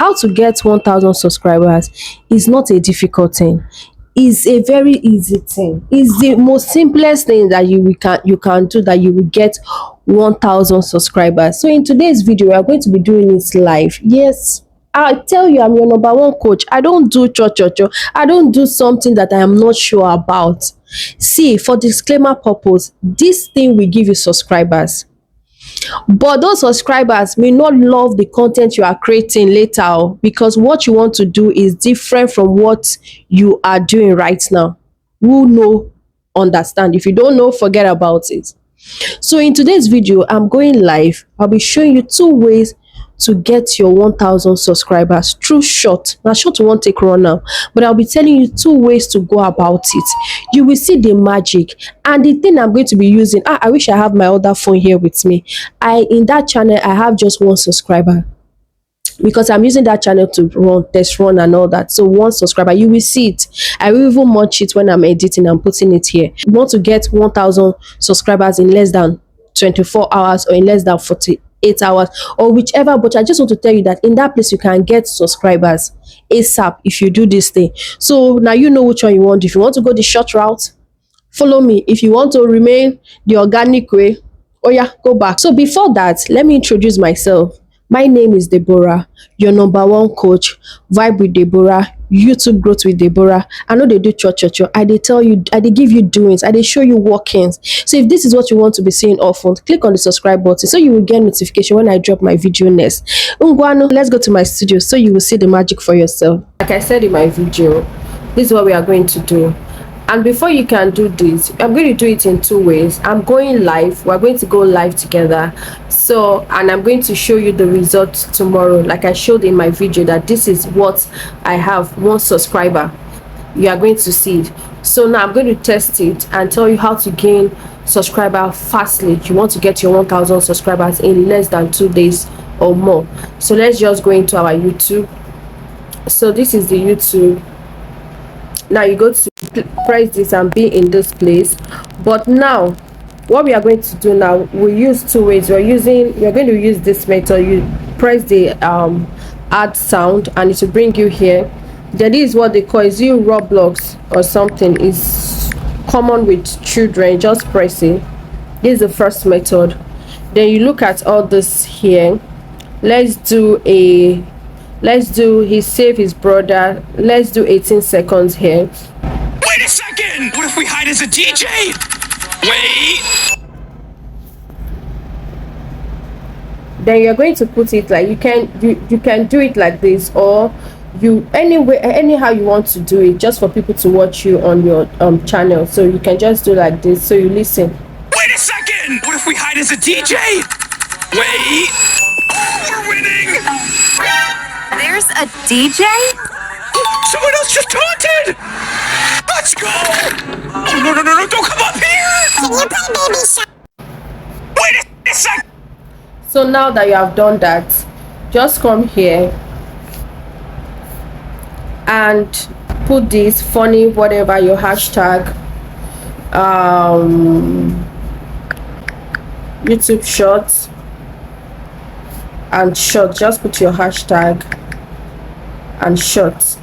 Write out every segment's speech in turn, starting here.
how to get 1,000 subscribers is not a difficult thing. It's a very easy thing. It's the most simplest thing that you can do, that you will get 1,000 subscribers. So in today's video, we are going to be doing it live. Yes, I tell you, I'm your number one coach. I don't do cho. I don't do something that I am not sure about. See, for disclaimer purpose, this thing will give you subscribers, but those subscribers may not love the content you are creating later, because what you want to do is different from what you are doing right now. Who know, understand. If you don't know, forget about it. So in today's video, I'm going live. I'll be showing you two ways to get your 1,000 subscribers through short. Now short won't take run now, but I'll be telling you two ways to go about it. You will see the magic. And the thing I'm going to be using, I wish I have my other phone here with me. In that channel, I have just one subscriber, because I'm using that channel to test run and all that. So one subscriber, you will see it. I will even watch it when I'm editing and putting it here. You want to get 1,000 subscribers in less than 24 hours or in less than 48 hours or whichever, but I just want to tell you that in that place you can get subscribers ASAP if you do this thing. So now you know which one you want. If you want to go the short route, follow me. If you want to remain the organic way, oh yeah, go back. So before that, let me introduce myself. My name is Deborah, your number one coach. Vibe with Deborah, YouTube growth with Deborah. I know they do cho. I they tell you, I they give you doings, I they show you workings. So if this is what you want to be seeing often, click on the subscribe button so you will get notification when I drop my video next. Ungwano, let's go to my studio so you will see the magic for yourself. Like I said in my video, this is what we are going to do. And before you can do this, I'm going to do it in two ways. I'm going live. We're going to go live together. So, and I'm going to show you the results tomorrow. Like I showed in my video, that this is what I have, one subscriber. You are going to see it. So now I'm going to test it and tell you how to gain subscriber fastly. You want to get your 1,000 subscribers in less than 2 days or more. So let's just go into our YouTube. So this is the YouTube. Now you go to press this and be in this place. But now what we are going to do now, we use two ways. We're going to use this method. You press the add sound and it will bring you here. That is what they call, is you Roblox or something, is common with children. Just press it. This is the first method. Then you look at all this here. Let's do he save his brother. Let's do 18 seconds here. Wait a second! What if we hide as a DJ? Wait! Then you're going to put it like, you can do it like this, or anyhow you want to do it, just for people to watch you on your channel. So you can just do like this, so you listen. Wait a second! What if we hide as a DJ? Wait! We're winning! There's a DJ? Someone else just taunted! Let's go! Oh, no, don't come up here! Can you play Baby Shark? Wait a sec! So now that you have done that, just come here and put this funny whatever your hashtag, YouTube shorts and short. Just put your hashtag and short.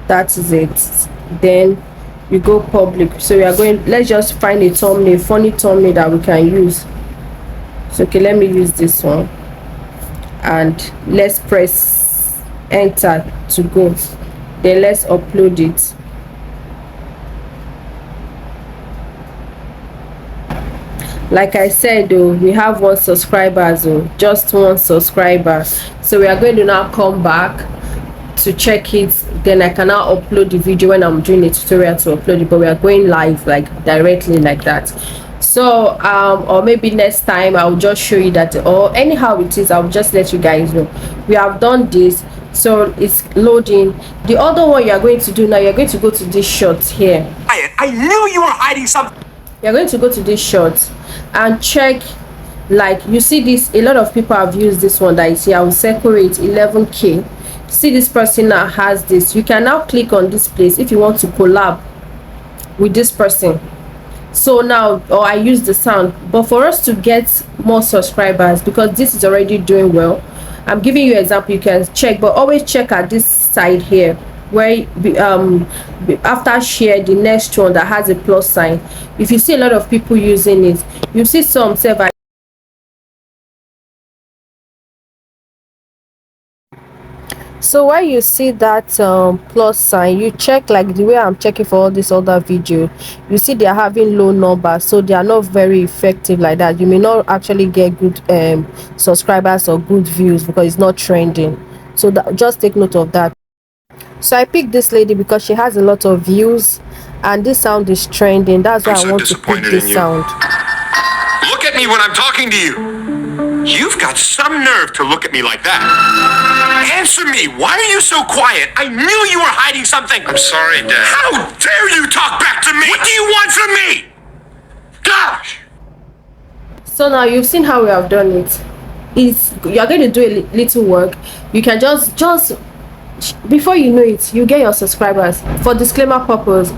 That is it. Then you go public. So we are going, let's just find a thumbnail, funny thumbnail that we can use. So okay, let me use this one and let's press enter to go. Then let's upload it. Like I said though, we have one subscriber, just one subscriber. So we are going to now come back to check it. Then I can now upload the video when I'm doing a tutorial to upload it, but we are going live like directly like that. So or maybe next time I'll just show you that, or anyhow it is, I'll just let you guys know we have done this. So it's loading. The other one you are going to do now, you're going to go to this short here. I knew you were hiding something. You're going to go to this short and check, like you see this, a lot of people have used this one that is here. I will separate 11K. See, this person now has this. You can now click on this place if you want to collab with this person. So now, or I use the sound, but for us to get more subscribers, because this is already doing well, I'm giving you an example, you can check, but always check at this side here where after share, the next one that has a plus sign. If you see a lot of people using it, you see some server. So when you see that plus sign, you check like the way I'm checking for all this other video. You see they are having low numbers, so they are not very effective like that. You may not actually get good subscribers or good views because it's not trending. So just take note of that. So I picked this lady because she has a lot of views and this sound is trending. That's why I want to pick this sound. Look at me when I'm talking to you. You've got some nerve to look at me like that. Answer me. Why are you so quiet? I knew you were hiding something. I'm sorry, Dad. How dare you talk back to me? What do you want from me? Gosh. So now you've seen how we have done it. You're going to do a little work. You can just before you know it, you get your subscribers. For disclaimer purpose,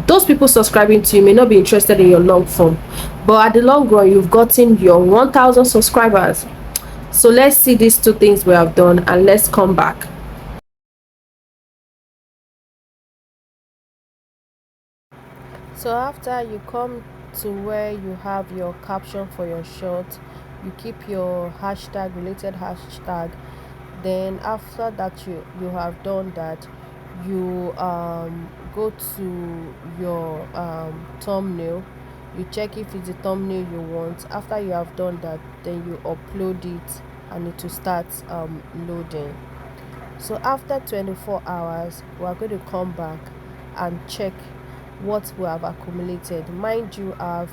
those people subscribing to you may not be interested in your long form, but at the long run you've gotten your 1,000 subscribers. So let's see these two things we have done and let's come back. So after you come to where you have your caption for your short, you keep your hashtag, related hashtag. Then after that you have done that, you go to your thumbnail. You check if it's the thumbnail you want. After you have done that, then you upload it and it will start loading. So after 24 hours we are going to come back and check what we have accumulated. Mind you, our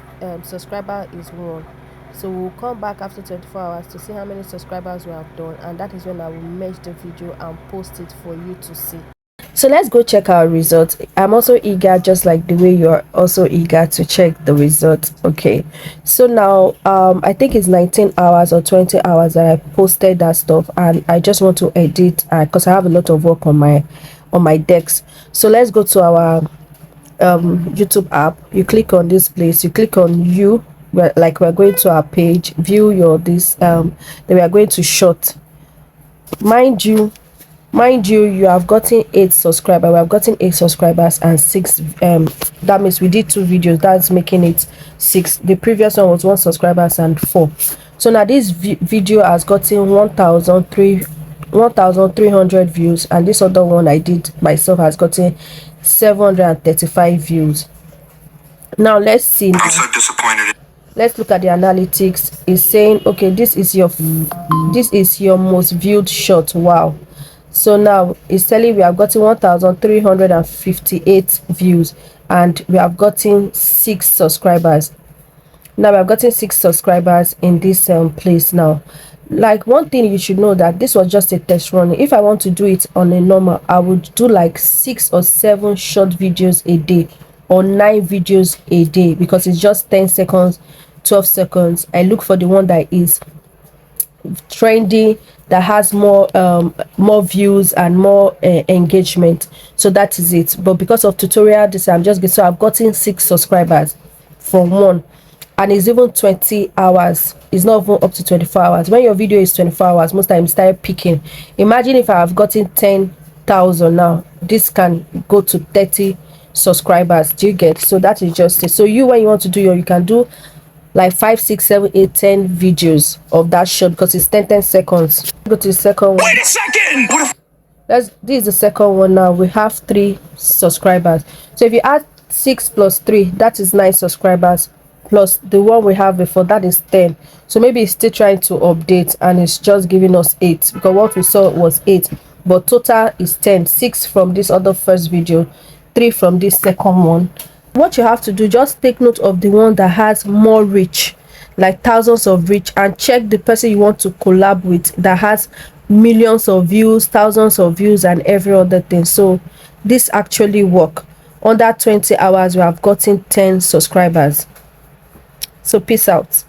subscriber is 1, so we'll come back after 24 hours to see how many subscribers we have done, and that is when I will merge the video and post it for you to see. So let's go check our results. I'm also eager, just like the way you're also eager to check the results. Okay, so now I think it's 19 hours or 20 hours that I posted that stuff, and I just want to edit because I have a lot of work on my decks. So let's go to our YouTube app. You click on this place, you click on we're going to our page, view your this then we are going to short. Mind you, you have gotten 8 subscribers. We have gotten 8 subscribers and 6 that means we did 2 videos, that's making it 6. The previous one was 1 subscribers and 4. So now this video has gotten 1,300 views, and this other one I did myself has gotten 735 views. Now let's see. I'm so disappointed. Let's look at the analytics. It's saying okay, this is your most viewed short. Wow. So now it's telling we have gotten 1,358 views and we have gotten 6 subscribers. Now we have gotten 6 subscribers in this place. Now, like, one thing you should know that this was just a test run. If I want to do it on a normal, I would do like 6 or 7 short videos a day or 9 videos a day, because it's just 10 seconds, 12 seconds. I look for the one that is trendy, that has more views and more engagement. So that is it. But because of tutorial, this I'm just so I've gotten 6 subscribers from 1, and it's even 20 hours. It's not even up to 24 hours. When your video is 24 hours, most times start picking. Imagine if I have gotten 10,000 now, this can go to 30 subscribers. Do you get? So that is just it. So you, when you want to do you can do like 5, 6, 7, 8, 10 videos of that short, because it's 10 seconds. Go to the second one. Wait a second. This is the second one. Now we have 3 subscribers. So if you add 6 plus 3, that is 9 subscribers, plus the one we have before, that is 10. So maybe it's still trying to update and it's just giving us 8, because what we saw was 8, but total is 10. 6 from this other first video, 3 from this second one. What you have to do, just take note of the one that has more reach, like thousands of reach, and check the person you want to collab with that has millions of views, thousands of views, and every other thing. So this actually work. Under 20 hours we have gotten 10 subscribers. So peace out.